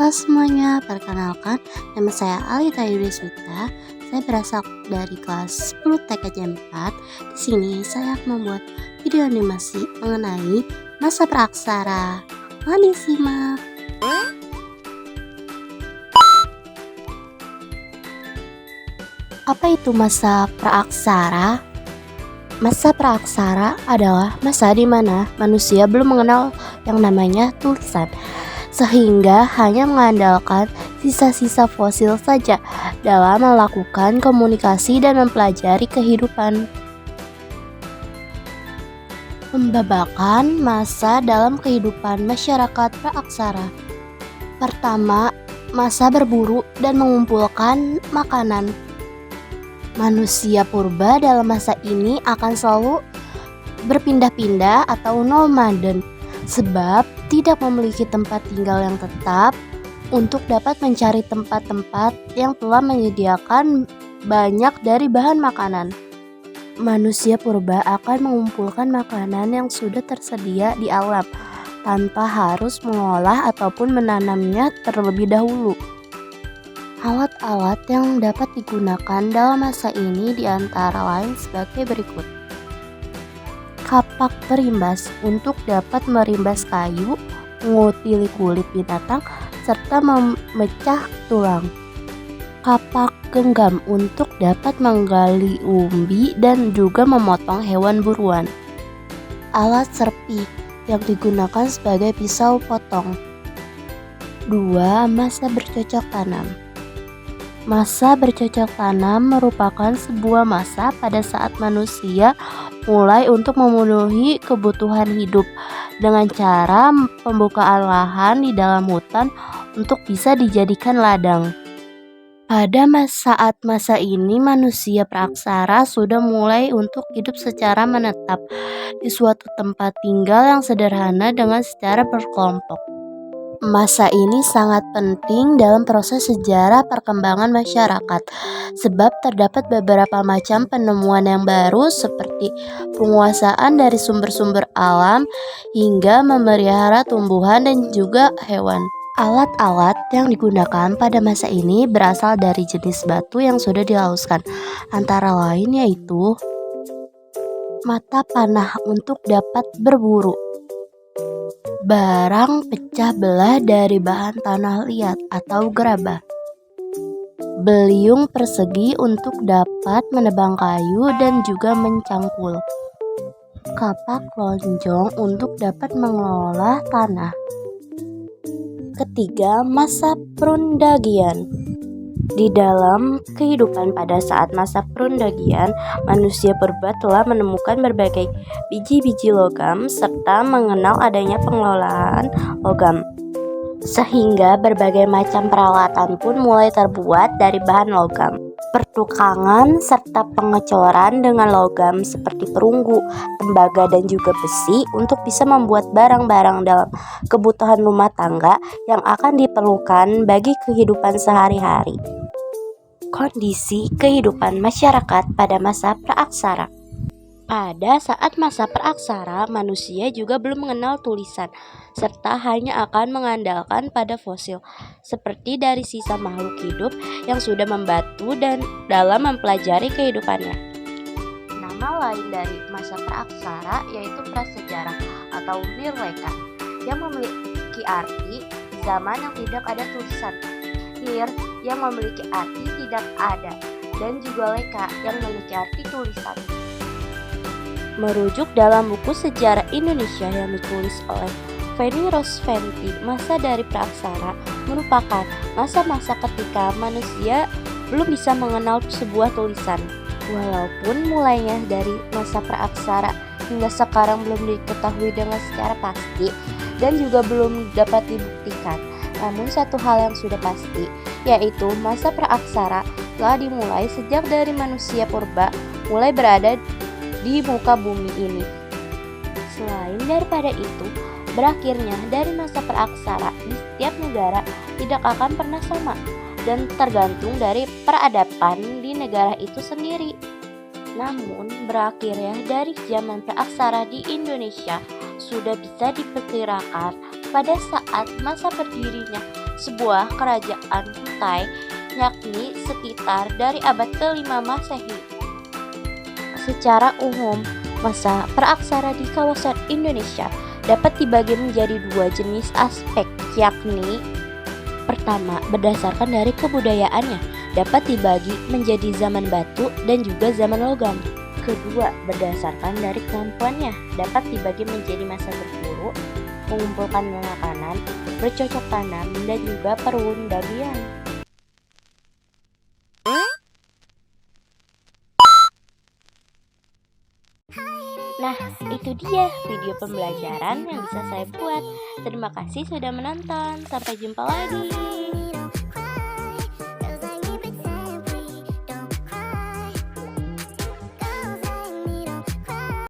Halo semuanya, perkenalkan nama saya Alita Yudhisuta. Saya berasal dari kelas 10 TKJ 4. Di sini saya akan membuat video animasi mengenai masa praaksara. Mari simak. Apa itu masa praaksara? Masa praaksara adalah masa di mana manusia belum mengenal yang namanya tulisan, sehingga hanya mengandalkan sisa-sisa fosil saja dalam melakukan komunikasi dan mempelajari kehidupan. Pembabakan masa dalam kehidupan masyarakat praaksara. Pertama, masa berburu dan mengumpulkan makanan. Manusia purba dalam masa ini akan selalu berpindah-pindah atau nomaden, sebab tidak memiliki tempat tinggal yang tetap untuk dapat mencari tempat-tempat yang telah menyediakan banyak dari bahan makanan. Manusia purba akan mengumpulkan makanan yang sudah tersedia di alam tanpa harus mengolah ataupun menanamnya terlebih dahulu. Alat-alat yang dapat digunakan dalam masa ini diantara lain sebagai berikut. Kapak perimbas untuk dapat merimbas kayu, mengutili kulit binatang, serta memecah tulang. Kapak genggam untuk dapat menggali umbi dan juga memotong hewan buruan. Alat serpi yang digunakan sebagai pisau potong. 2. Masa bercocok tanam. Masa bercocok tanam merupakan sebuah masa pada saat manusia mulai untuk memenuhi kebutuhan hidup dengan cara pembukaan lahan di dalam hutan untuk bisa dijadikan ladang. Pada saat masa ini manusia praaksara sudah mulai untuk hidup secara menetap di suatu tempat tinggal yang sederhana dengan secara berkelompok. Masa ini sangat penting dalam proses sejarah perkembangan masyarakat, sebab terdapat beberapa macam penemuan yang baru seperti penguasaan dari sumber-sumber alam hingga memelihara tumbuhan dan juga hewan. Alat-alat yang digunakan pada masa ini berasal dari jenis batu yang sudah dihaluskan, antara lain yaitu mata panah untuk dapat berburu, barang pecah belah dari bahan tanah liat atau gerabah, beliung persegi untuk dapat menebang kayu dan juga mencangkul, kapak lonjong untuk dapat mengelola tanah. Ketiga, masa Prundagian. Di dalam kehidupan pada saat masa Prundagian, manusia purba telah menemukan berbagai biji-biji logam serta mengenal adanya pengelolaan logam, sehingga berbagai macam peralatan pun mulai terbuat dari bahan logam. Pertukangan serta pengecoran dengan logam seperti perunggu, tembaga dan juga besi untuk bisa membuat barang-barang dalam kebutuhan rumah tangga yang akan diperlukan bagi kehidupan sehari-hari. Kondisi kehidupan masyarakat pada masa praaksara. Pada saat masa praaksara, manusia juga belum mengenal tulisan, serta hanya akan mengandalkan pada fosil, seperti dari sisa makhluk hidup yang sudah membatu dan dalam mempelajari kehidupannya. Nama lain dari masa praaksara yaitu prasejarah atau nirleka, yang memiliki arti zaman yang tidak ada tulisan, nir yang memiliki arti tidak ada, dan juga leka yang memiliki arti tulisan. Merujuk dalam buku sejarah Indonesia yang ditulis oleh Feni Rosventi, masa dari praaksara merupakan masa-masa ketika manusia belum bisa mengenal sebuah tulisan. Walaupun mulainya dari masa praaksara hingga sekarang belum diketahui dengan secara pasti dan juga belum dapat dibuktikan, namun satu hal yang sudah pasti, yaitu masa praaksara telah dimulai sejak dari manusia purba mulai berada di muka bumi ini. Selain daripada itu, berakhirnya dari masa praaksara di setiap negara tidak akan pernah sama dan tergantung dari peradaban di negara itu sendiri. Namun, berakhirnya dari zaman praaksara di Indonesia sudah bisa diperkirakan pada saat masa berdirinya sebuah kerajaan Kutai, yakni sekitar dari abad ke-5 Masehi. Secara umum, masa praaksara di kawasan Indonesia dapat dibagi menjadi dua jenis aspek, yakni pertama, berdasarkan dari kebudayaannya, dapat dibagi menjadi zaman batu dan juga zaman logam. Kedua, berdasarkan dari kemampuannya, dapat dibagi menjadi masa berburu, mengumpulkan makanan, bercocok tanam, dan juga perundagian. Nah, itu dia video pembelajaran yang bisa saya buat. Terima kasih sudah menonton. Sampai jumpa lagi.